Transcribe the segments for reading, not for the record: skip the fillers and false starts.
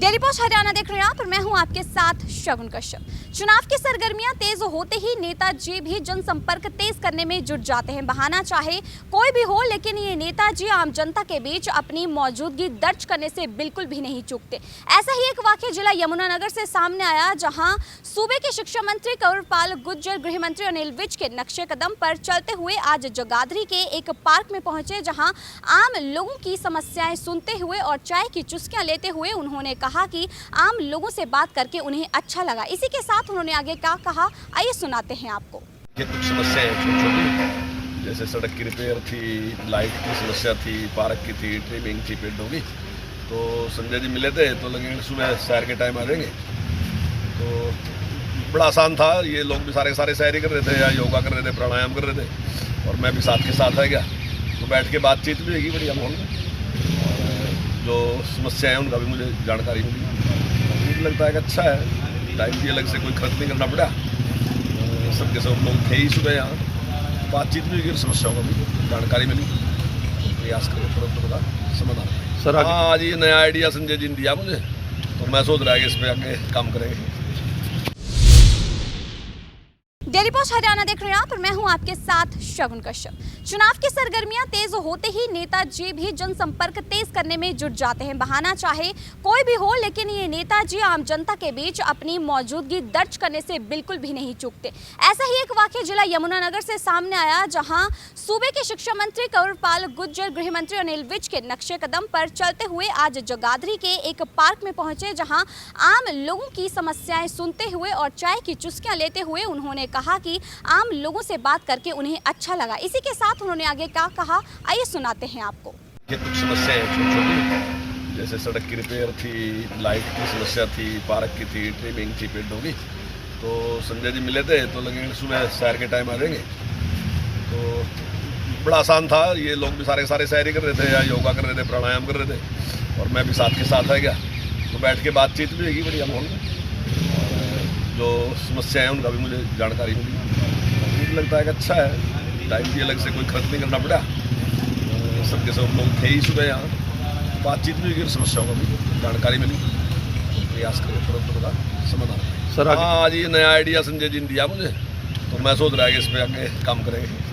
Daily post Haryana देख रहे हैं आप और मैं हूं आपके साथ शगुन कश्यप। चुनाव की सरगर्मियां तेज होते ही नेताजी भी जनसंपर्क तेज करने में जुट जाते हैं। बहाना चाहे कोई भी हो, लेकिन ये नेताजी आम जनता के बीच अपनी मौजूदगी दर्ज करने से बिल्कुल भी नहीं चूकते। ऐसा ही एक वाकया जिला यमुनानगर से सामने आया, जहां सूबे के शिक्षा मंत्री कंवरपाल गुर्जर, गृह मंत्री अनिल विज के नक्शे कदम पर चलते हुए आज जगाधरी के एक पार्क में पहुंचे, जहां आम लोगों की समस्याएं सुनते हुए और चाय की चुस्कियां लेते हुए उन्होंने कहा कि आम लोगों से बात करके उन्हें अच्छा लगा। इसी के साथ उन्होंने आगे क्या कहा, आइए सुनाते हैं आपको। ये कुछ समस्याएं छोटी-छोटी, जैसे सड़क की रिपेयर थी, लाइट की समस्या थी, पार्क की थी, ट्रिमिंग थी, पेड़ होगी। तो संजय जी मिले थे तो लगे सुबह सैर के टाइम आ जाएंगे। तो बड़ा आसान था, ये लोग भी सारे सैर कर रहे थे या योगा कर रहे थे, प्राणायाम कर रहे थे, और मैं भी साथ के साथ आ गया। तो बैठ के बातचीत भी होगी बढ़िया माहौल में, जो समस्या है उनका भी मुझे जानकारी मिली। मुझे लगता है कि अच्छा है, टाइम भी अलग से कोई खर्च नहीं करना पड़ा। सबके सब लोग थे ही सुबह यहाँ, बातचीत भी हुई, समस्याओं का भी जानकारी मिली। प्रयास करें तुरंत का समाधान सर। हाँ, आज ये नया आइडिया संजय जी ने दिया मुझे, तो मैं सोच रहा है कि इस पर आगे काम करेंगे। डेली पोस्ट हरियाणा देख रहे हैं आप और मैं हूं आपके साथ शगुन कश्यप। चुनाव की सरगर्मियां तेज होते ही नेताजी भी जनसंपर्क तेज करने में जुट जाते हैं। बहाना चाहे कोई भी हो, लेकिन ये नेताजी आम जनता के बीच अपनी मौजूदगी दर्ज करने से बिल्कुल भी नहीं चूकते। ऐसा ही एक वाकया जिला यमुनानगर से सामने आया, जहां सूबे के शिक्षा मंत्री कंवरपाल गुर्जर, गृह मंत्री अनिल विज के नक्शे कदम पर चलते हुए आज जगाधरी के एक पार्क में पहुंचे, जहां आम लोगों की समस्याएं सुनते हुए और चाय की चुस्कियां लेते हुए उन्होंने कहा कि आम लोगों से बात करके उन्हें अच्छा लगा। इसी के साथ उन्होंने आगे क्या कहा, आइए सुनाते हैं आपको। ये कुछ समस्याएं छोटी-छोटी, जैसे सड़क की रिपेयर थी, लाइट की समस्या थी, पार्क की थी, ट्रिमिंग थी, पेड़ होगी। तो संजय जी मिले थे तो लगे सुबह सैर के टाइम आ जाएंगे। तो बड़ा आसान था, ये लोग भी सारे सैर कर रहे थे या योगा कर रहे थे, प्राणायाम कर रहे थे, और मैं भी साथ के साथ आ गया। तो बैठ के बातचीत भी होगी बढ़िया माहौल में, जो समस्या है उनका भी मुझे जानकारी मिली। मुझे लगता है कि अच्छा है, टाइम भी अलग से कोई खर्च नहीं करना पड़ा। सबके सब लोग थे ही सुबह यहाँ, बातचीत भी हुई, समस्याओं का भी जानकारी मिली। प्रयास करें तुरंत का समाधान सर। हाँ, आज ये नया आइडिया संजय जी ने दिया मुझे, तो मैं सोच रहा है कि इस पर आगे काम करेंगे।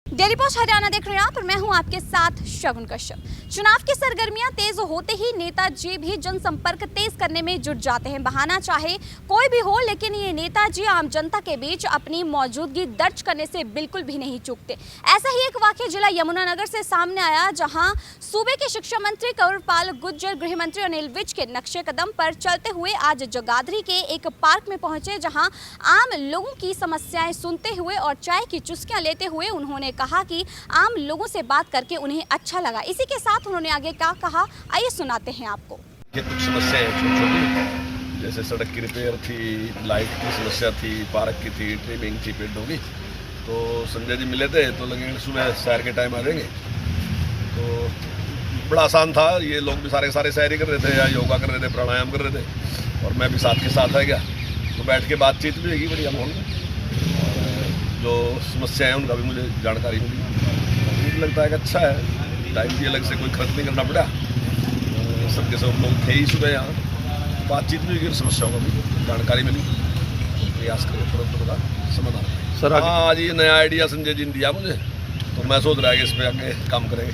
डेली पोस्ट हरियाणा देख रहे हैं आप और मैं हूं आपके साथ शगुन कश्यप। चुनाव की सरगर्मियां तेज होते ही नेताजी भी जनसंपर्क तेज करने में जुट जाते हैं। बहाना चाहे कोई भी हो, लेकिन ये नेताजी आम जनता के बीच अपनी मौजूदगी दर्ज करने से बिल्कुल भी नहीं चूकते। ऐसा ही एक वाकया जिला यमुनानगर से सामने आया, जहां सूबे के शिक्षा मंत्री कंवरपाल गुर्जर, गृह मंत्री अनिल विज के नक्शे कदम पर चलते हुए आज जगाधरी के एक पार्क में पहुंचे, जहां आम लोगों की समस्याएं सुनते हुए और चाय की चुस्कियां लेते हुए उन्होंने कहा कि आम लोगों से बात करके उन्हें अच्छा लगा। इसी के साथ उन्होंने आगे क्या कहा, आइए सुनाते हैं आपको। ये कुछ समस्याएं छोटी-छोटी, जैसे सड़क की रिपेयर थी, लाइट की समस्या थी, पार्क की थी, ट्रिमिंग थी, पेड़ होगी। तो संजय जी मिले थे तो लगे सुबह सैर के टाइम आ जाएंगे। तो बड़ा आसान था, ये लोग भी सारे सैर कर रहे थे या योगा कर रहे थे, प्राणायाम कर रहे थे, और मैं भी साथ के साथ आ गया। तो बैठ के बातचीत भी होगी बढ़िया माहौल में, जो समस्या है उनका भी मुझे जानकारी मिली। मुझे लगता है कि अच्छा है, टाइम भी अलग से कोई खर्च नहीं करना पड़ा। सबके सब लोग थे ही सुबह यहाँ, बातचीत भी हुई, समस्याओं का भी जानकारी मिली। प्रयास करें तुरंत का समाधान सर। हाँ, आज ये नया आइडिया संजय जी ने दिया मुझे, तो मैं सोच रहा है कि इस पर आगे काम करेंगे।